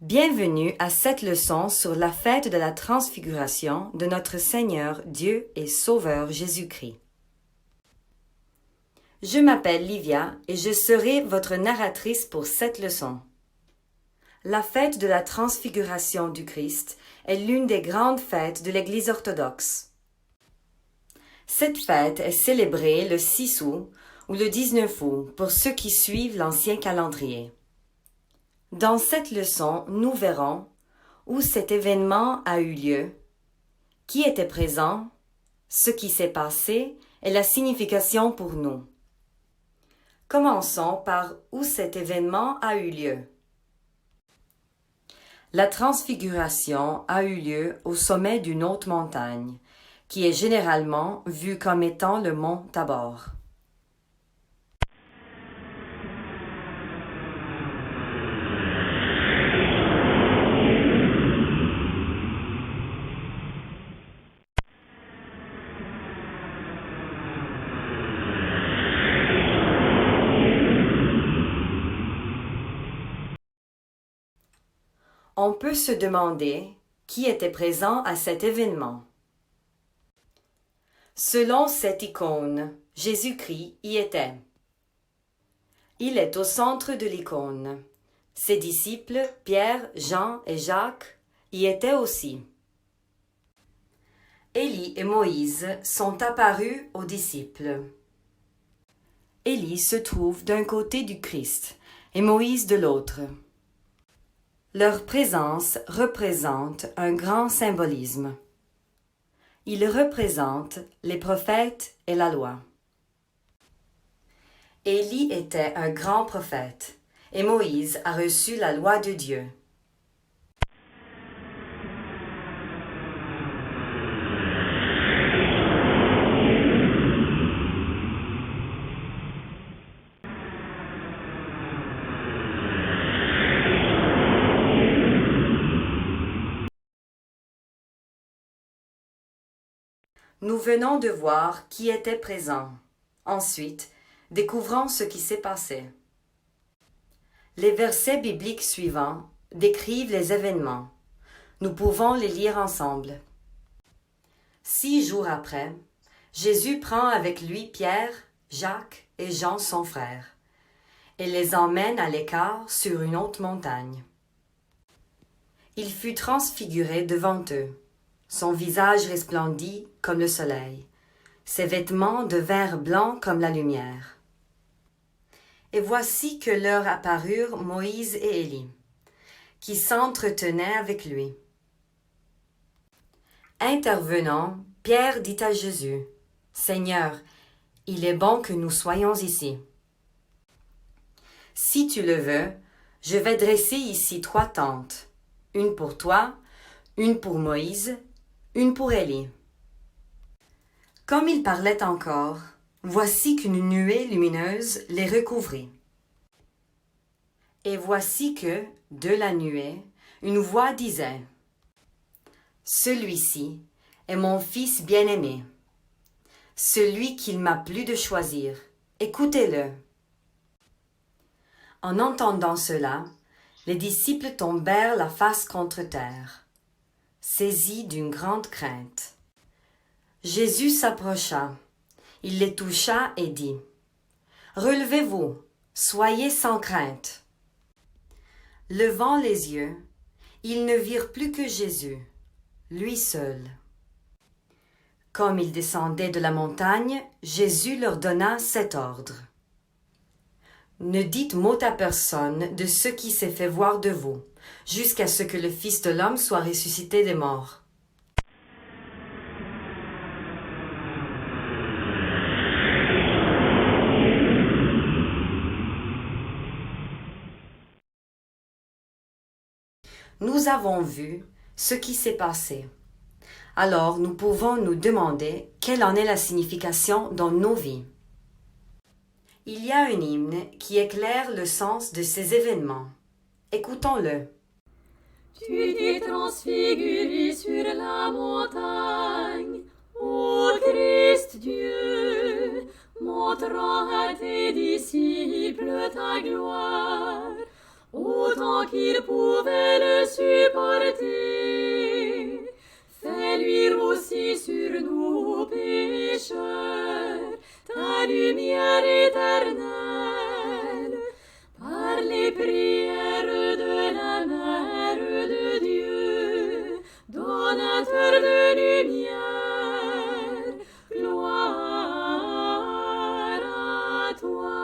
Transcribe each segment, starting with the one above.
Bienvenue à cette leçon sur la fête de la transfiguration de notre Seigneur Dieu et Sauveur Jésus-Christ. Je m'appelle Livia et je serai votre narratrice pour cette leçon. La fête de la transfiguration du Christ est l'une des grandes fêtes de l'Église orthodoxe. Cette fête est célébrée le 6 août ou le 19 août pour ceux qui suivent l'ancien calendrier. Dans cette leçon, nous verrons où cet événement a eu lieu, qui était présent, ce qui s'est passé et la signification pour nous. Commençons par où cet événement a eu lieu. La transfiguration a eu lieu au sommet d'une haute montagne, qui est généralement vue comme étant le mont Tabor. On peut se demander qui était présent à cet événement. Selon cette icône, Jésus-Christ y était. Il est au centre de l'icône. Ses disciples, Pierre, Jean et Jacques, y étaient aussi. Élie et Moïse sont apparus aux disciples. Élie se trouve d'un côté du Christ et Moïse de l'autre. Leur présence représente un grand symbolisme. Ils représentent les prophètes et la loi. Élie était un grand prophète et Moïse a reçu la loi de Dieu. Nous venons de voir qui était présent. Ensuite, découvrons ce qui s'est passé. Les versets bibliques suivants décrivent les événements. Nous pouvons les lire ensemble. 6 jours après, Jésus prend avec lui Pierre, Jacques et Jean son frère, et les emmène à l'écart sur une haute montagne. Il fut transfiguré devant eux. Son visage resplendit comme le soleil. Ses vêtements devinrent blancs comme la lumière. Et voici que leur apparurent Moïse et Élie, qui s'entretenaient avec lui. Intervenant, Pierre dit à Jésus, « Seigneur, il est bon que nous soyons ici. Si tu le veux, je vais dresser ici 3 tentes, une pour toi, une pour Moïse, une pour Élie. » Comme il parlait encore, voici qu'une nuée lumineuse les recouvrit. Et voici que, de la nuée, une voix disait, « Celui-ci est mon Fils bien-aimé, celui qu'il m'a plu de choisir. Écoutez-le. » En entendant cela, les disciples tombèrent la face contre terre, saisis d'une grande crainte. Jésus s'approcha, il les toucha et dit, « Relevez-vous, soyez sans crainte. » Levant les yeux, ils ne virent plus que Jésus, lui seul. Comme ils descendaient de la montagne, Jésus leur donna cet ordre. « Ne dites mot à personne de ce qui s'est fait voir de vous, jusqu'à ce que le Fils de l'homme soit ressuscité des morts. » Nous avons vu ce qui s'est passé. Alors nous pouvons nous demander quelle en est la signification dans nos vies. Il y a un hymne qui éclaire le sens de ces événements. Écoutons-le. Tu t'es transfiguré sur la montagne, ô Christ Dieu, montrant à tes disciples ta gloire. autant qu'il pouvait le supporter. Fais luire aussi sur nous pécheurs ta lumière éternelle, par les prières de la Mère de Dieu, donateur de lumière, gloire à toi.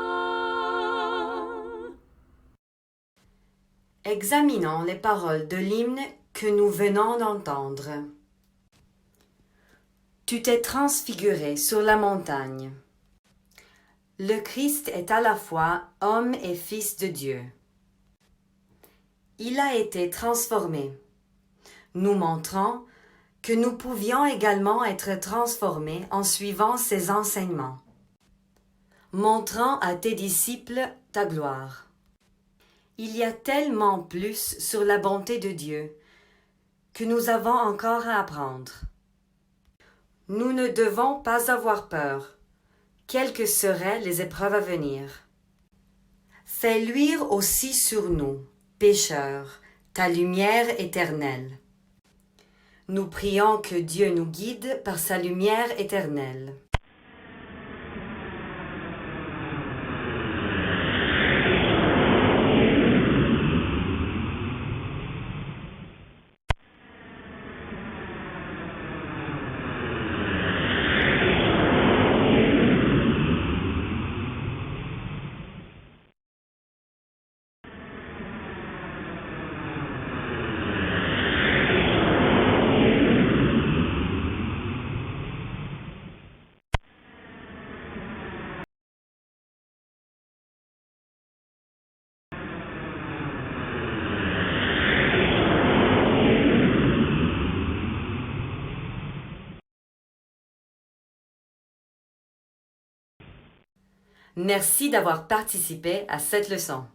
Examinons les paroles de l'hymne que nous venons d'entendre. Tu t'es transfiguré sur la montagne. Le Christ est à la fois homme et fils de Dieu. Il a été transformé, nous montrant que nous pouvions également être transformés en suivant ses enseignements, montrant à tes disciples ta gloire. Il y a tellement plus sur la bonté de Dieu que nous avons encore à apprendre. Nous ne devons pas avoir peur, quelles que seraient les épreuves à venir. Fais luire aussi sur nous, pécheurs, ta lumière éternelle. Nous prions que Dieu nous guide par sa lumière éternelle. Merci d'avoir participé à cette leçon.